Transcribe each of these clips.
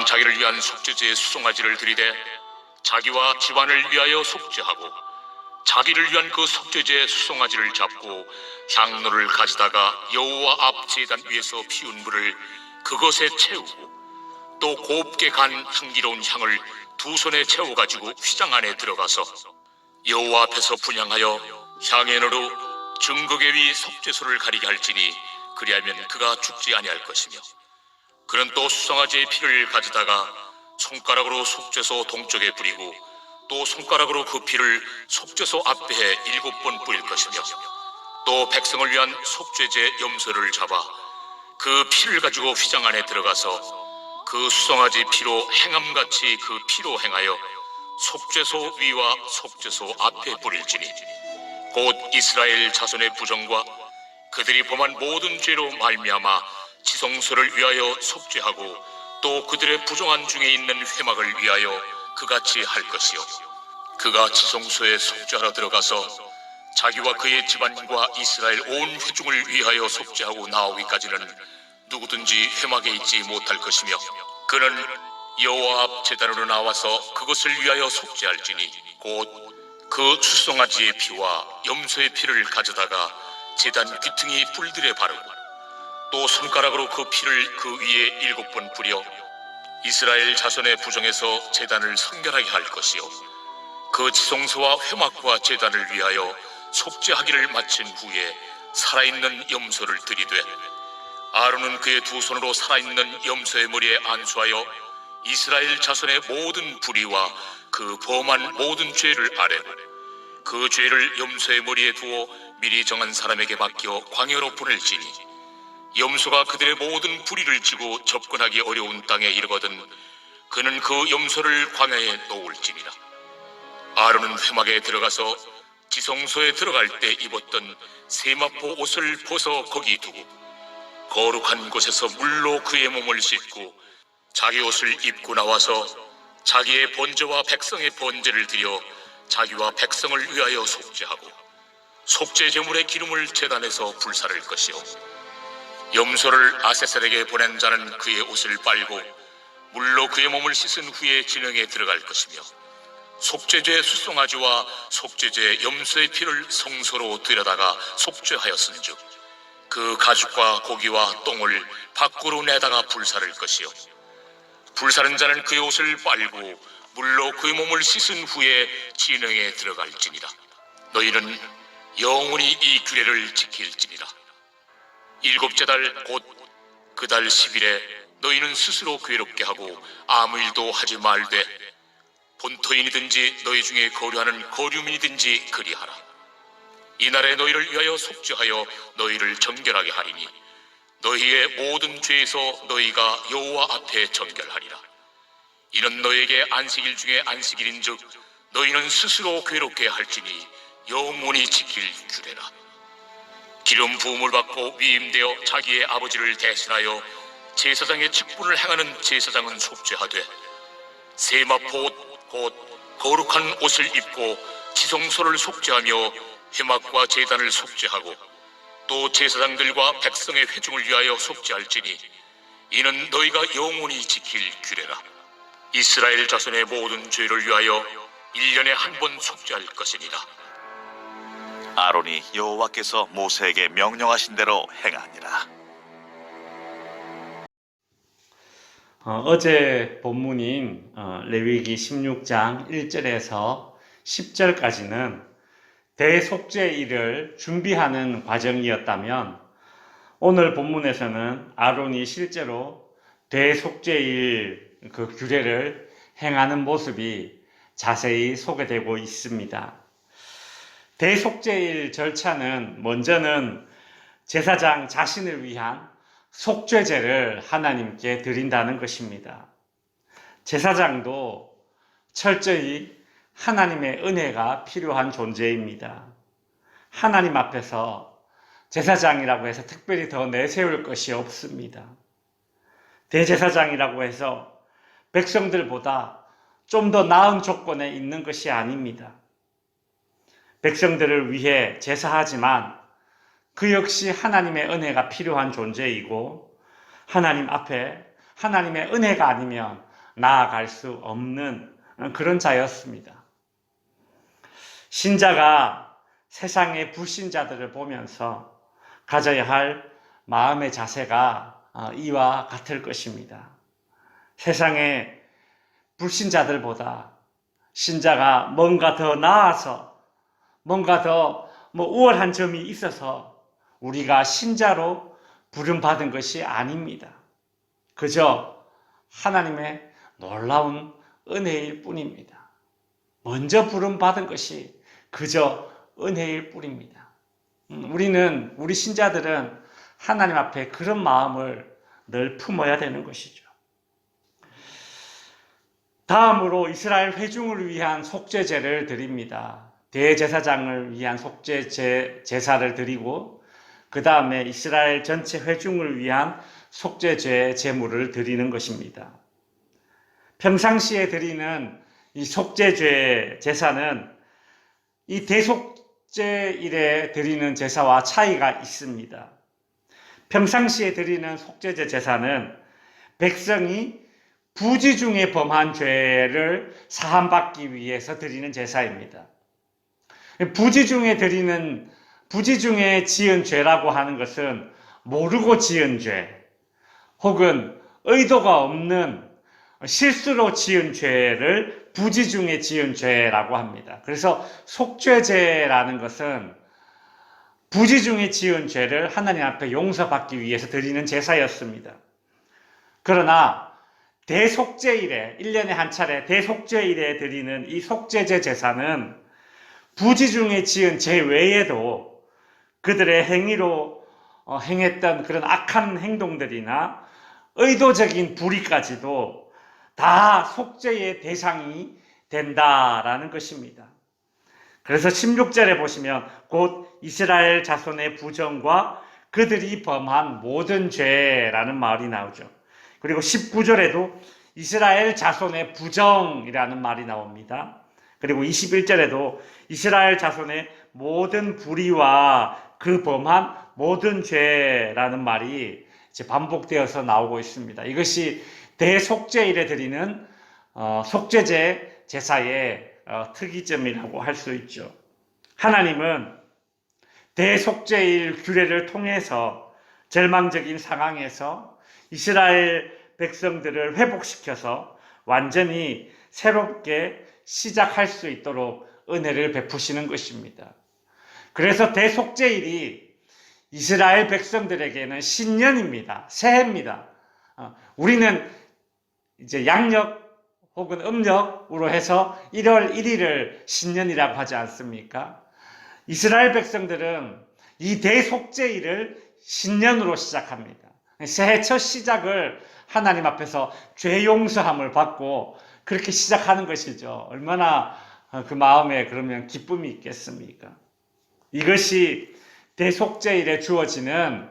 자기를 위한 속죄제의 수송아지를 드리되 자기와 집안을 위하여 속죄하고 자기를 위한 그 속죄제의 수송아지를 잡고 향로를 가지다가 여호와 앞 제단 위에서 피운 불을 그것에 채우고 또 곱게 간 향기로운 향을 두 손에 채워가지고 휘장 안에 들어가서 여호와 앞에서 분향하여 향연으로 증거계 위 속죄소를 가리게 할지니 그리하면 그가 죽지 아니할 것이며 그는 또 수송아지의 피를 가지다가 손가락으로 속죄소 동쪽에 뿌리고 또 손가락으로 그 피를 속죄소 앞에 7번 뿌릴 것이며 또 백성을 위한 속죄제 염소를 잡아 그 피를 가지고 휘장 안에 들어가서 그 수송아지 피로 행함같이 그 피로 행하여 속죄소 위와 속죄소 앞에 뿌릴지니 곧 이스라엘 자손의 부정과 그들이 범한 모든 죄로 말미암아 지성소를 위하여 속죄하고 또 그들의 부정한 중에 있는 회막을 위하여 그같이 할 것이요 그가 지성소에 속죄하러 들어가서 자기와 그의 집안과 이스라엘 온 회중을 위하여 속죄하고 나오기까지는 누구든지 회막에 있지 못할 것이며 그는 여호와 앞 제단으로 나와서 그것을 위하여 속죄할지니 곧 그 수송아지의 피와 염소의 피를 가져다가 제단 귀퉁이 뿔들에 바르고 또 손가락으로 그 피를 그 위에 7번 뿌려 이스라엘 자손의 부정에서 제단을 성결하게 할 것이요 그 지성소와 회막과 제단을 위하여 속죄하기를 마친 후에 살아있는 염소를 들이되 아론은 그의 두 손으로 살아있는 염소의 머리에 안수하여 이스라엘 자손의 모든 불의와 그 범한 모든 죄를 아뢰 그 죄를 염소의 머리에 두어 미리 정한 사람에게 맡겨 광야로 보낼지니 염소가 그들의 모든 불의를 지고 접근하기 어려운 땅에 이르거든 그는 그 염소를 광야에 놓을지니라. 아론은 회막에 들어가서 지성소에 들어갈 때 입었던 세마포 옷을 벗어 거기 두고 거룩한 곳에서 물로 그의 몸을 씻고 자기 옷을 입고 나와서 자기의 번제와 백성의 번제를 드려 자기와 백성을 위하여 속죄하고 속죄 제물의 기름을 제단에서 불사를 것이요 염소를 아세셀에게 보낸 자는 그의 옷을 빨고 물로 그의 몸을 씻은 후에 진영에 들어갈 것이며 속죄제 수송아지와 속죄제 염소의 피를 성소로 들여다가 속죄하였은즉 그 가죽과 고기와 똥을 밖으로 내다가 불사를 것이요 불사른 자는 그의 옷을 빨고 물로 그의 몸을 씻은 후에 진영에 들어갈지니라. 너희는 영원히 이 규례를 지킬지니라. 7째 달 곧 그 달 10일에 너희는 스스로 괴롭게 하고 아무 일도 하지 말되 본토인이든지 너희 중에 거류하는 거류민이든지 그리하라. 이날에 너희를 위하여 속죄하여 너희를 정결하게 하리니 너희의 모든 죄에서 너희가 여호와 앞에 정결하리라. 이는 너희에게 안식일 중에 안식일인즉 너희는 스스로 괴롭게 할지니 영원히 지킬 규례라. 기름 부음을 받고 위임되어 자기의 아버지를 대신하여 제사장의 직분을 행하는 제사장은 속죄하되 세마포 옷 곧 거룩한 옷을 입고 지성소를 속죄하며 회막과 제단을 속죄하고 또 제사장들과 백성의 회중을 위하여 속죄할지니 이는 너희가 영원히 지킬 규례라. 이스라엘 자손의 모든 죄를 위하여 1년에 한 번 속죄할 것이니라. 아론이 여호와께서 모세에게 명령하신 대로 행하니라. 어제 본문인 레위기 16장 1절에서 10절까지는 대속죄일을 준비하는 과정이었다면 오늘 본문에서는 아론이 실제로 대속죄일 그 규례를 행하는 모습이 자세히 소개되고 있습니다. 대속죄일 절차는 먼저는 제사장 자신을 위한 속죄제를 하나님께 드린다는 것입니다. 제사장도 철저히 하나님의 은혜가 필요한 존재입니다. 하나님 앞에서 제사장이라고 해서 특별히 더 내세울 것이 없습니다. 대제사장이라고 해서 백성들보다 좀 더 나은 조건에 있는 것이 아닙니다. 백성들을 위해 제사하지만 그 역시 하나님의 은혜가 필요한 존재이고 하나님 앞에 하나님의 은혜가 아니면 나아갈 수 없는 그런 자였습니다. 신자가 세상의 불신자들을 보면서 가져야 할 마음의 자세가 이와 같을 것입니다. 세상의 불신자들보다 신자가 뭔가 더 나아서 뭔가 더 우월한 점이 있어서 우리가 신자로 부름받은 것이 아닙니다. 그저 하나님의 놀라운 은혜일 뿐입니다. 먼저 부름받은 것이 그저 은혜일 뿐입니다. 우리 신자들은 하나님 앞에 그런 마음을 늘 품어야 되는 것이죠. 다음으로 이스라엘 회중을 위한 속죄제를 드립니다. 대제사장을 위한 속죄제사를 드리고 그 다음에 이스라엘 전체 회중을 위한 속죄제 제물을 드리는 것입니다. 평상시에 드리는 이 속죄제 제사는 이 대속죄일에 드리는 제사와 차이가 있습니다. 평상시에 드리는 속죄제 제사는 백성이 부지 중에 범한 죄를 사함받기 위해서 드리는 제사입니다. 부지 중에 지은 죄라고 하는 것은 모르고 지은 죄, 혹은 의도가 없는 실수로 지은 죄를 부지 중에 지은 죄라고 합니다. 그래서 속죄제라는 것은 부지 중에 지은 죄를 하나님 앞에 용서받기 위해서 드리는 제사였습니다. 그러나 대속죄일에 1년에 한 차례 대속죄일에 드리는 이 속죄제 제사는 부지 중에 지은 죄 외에도 그들의 행위로 행했던 그런 악한 행동들이나 의도적인 불의까지도 다 속죄의 대상이 된다라는 것입니다. 그래서 16절에 보시면 곧 이스라엘 자손의 부정과 그들이 범한 모든 죄라는 말이 나오죠. 그리고 19절에도 이스라엘 자손의 부정이라는 말이 나옵니다. 그리고 21절에도 이스라엘 자손의 모든 불의와 그 범한 모든 죄라는 말이 이제 반복되어서 나오고 있습니다. 이것이 대속죄일에 드리는 속죄제 제사의 특이점이라고 할 수 있죠. 하나님은 대속죄일 규례를 통해서 절망적인 상황에서 이스라엘 백성들을 회복시켜서 완전히 새롭게 시작할 수 있도록 은혜를 베푸시는 것입니다. 그래서 대속죄일이 이스라엘 백성들에게는 신년입니다. 새해입니다. 우리는 이제 양력 혹은 음력으로 해서 1월 1일을 신년이라고 하지 않습니까? 이스라엘 백성들은 이 대속죄일을 신년으로 시작합니다. 새해 첫 시작을 하나님 앞에서 죄 용서함을 받고 그렇게 시작하는 것이죠. 얼마나 그 마음에 그러면 기쁨이 있겠습니까? 이것이 대속죄일에 주어지는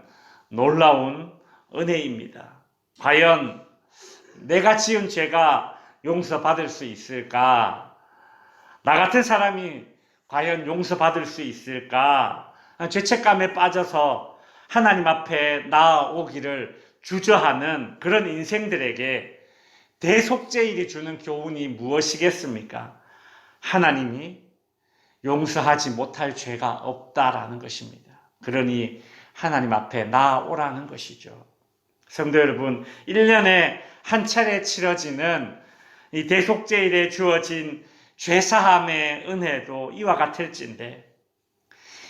놀라운 은혜입니다. 과연 내가 지은 죄가 용서받을 수 있을까? 나 같은 사람이 과연 용서받을 수 있을까? 죄책감에 빠져서 하나님 앞에 나아오기를 주저하는 그런 인생들에게 대속죄일이 주는 교훈이 무엇이겠습니까? 하나님이 용서하지 못할 죄가 없다라는 것입니다. 그러니 하나님 앞에 나아오라는 것이죠. 성도 여러분, 1년에 한 차례 치러지는 이 대속죄일에 주어진 죄사함의 은혜도 이와 같을진데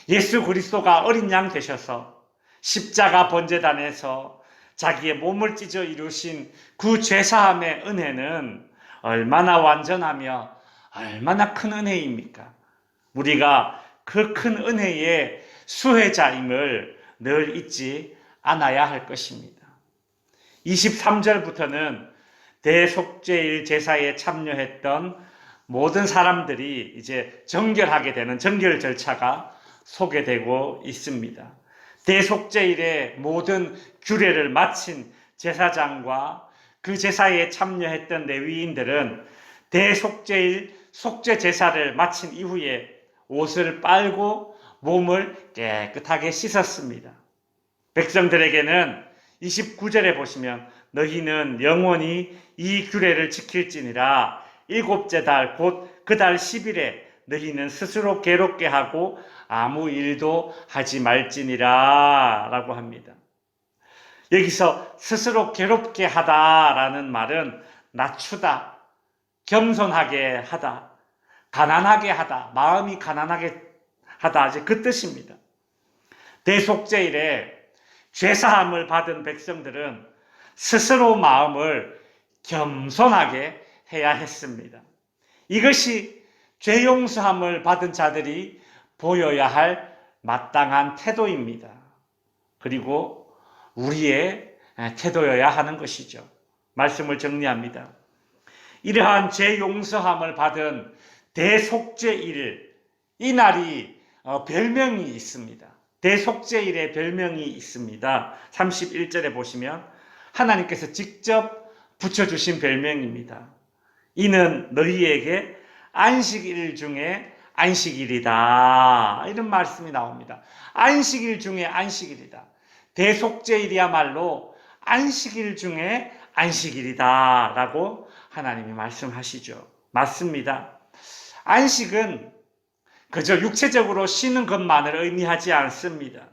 예수 그리스도가 어린 양 되셔서 십자가 번제단에서 자기의 몸을 찢어 이루신 그 죄사함의 은혜는 얼마나 완전하며 얼마나 큰 은혜입니까? 우리가 그 큰 은혜의 수혜자임을 늘 잊지 않아야 할 것입니다. 23절부터는 대속죄일 제사에 참여했던 모든 사람들이 이제 정결하게 되는 정결 절차가 소개되고 있습니다. 대속죄일의 모든 규례를 마친 제사장과 그 제사에 참여했던 레위인들은 대속죄일 속죄 제사를 마친 이후에 옷을 빨고 몸을 깨끗하게 씻었습니다. 백성들에게는 29절에 보시면 너희는 영원히 이 규례를 지킬지니라. 일곱째 달 곧 그 달 10일에 너희는 스스로 괴롭게 하고 아무 일도 하지 말지니라 라고 합니다. 여기서 스스로 괴롭게 하다라는 말은 낮추다, 겸손하게 하다, 가난하게 하다, 마음이 가난하게 하다, 이제 그 뜻입니다. 대속죄일에 죄사함을 받은 백성들은 스스로 마음을 겸손하게 해야 했습니다. 이것이 죄 용서함을 받은 자들이 보여야 할 마땅한 태도입니다. 그리고 우리의 태도여야 하는 것이죠. 말씀을 정리합니다. 이러한 죄 용서함을 받은 대속죄일, 이 날이 별명이 있습니다. 대속죄일의 별명이 있습니다. 31절에 보시면 하나님께서 직접 붙여주신 별명입니다. 이는 너희에게 안식일 중에 안식일이다. 이런 말씀이 나옵니다. 안식일 중에 안식일이다. 대속죄일이야말로 안식일 중에 안식일이다 라고 하나님이 말씀하시죠. 맞습니다. 안식은 그저 육체적으로 쉬는 것만을 의미하지 않습니다.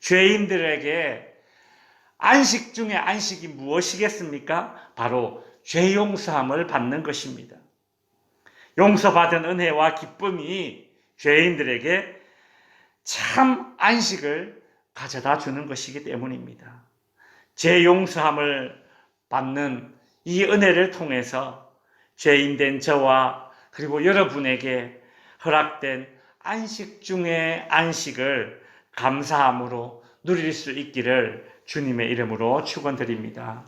죄인들에게 안식 중에 안식이 무엇이겠습니까? 바로 죄 용서함을 받는 것입니다. 용서받은 은혜와 기쁨이 죄인들에게 참 안식을 가져다 주는 것이기 때문입니다. 죄 용서함을 받는 이 은혜를 통해서 죄인된 저와 그리고 여러분에게 허락된 안식 중에 안식을 감사함으로 누릴 수 있기를 주님의 이름으로 축원드립니다.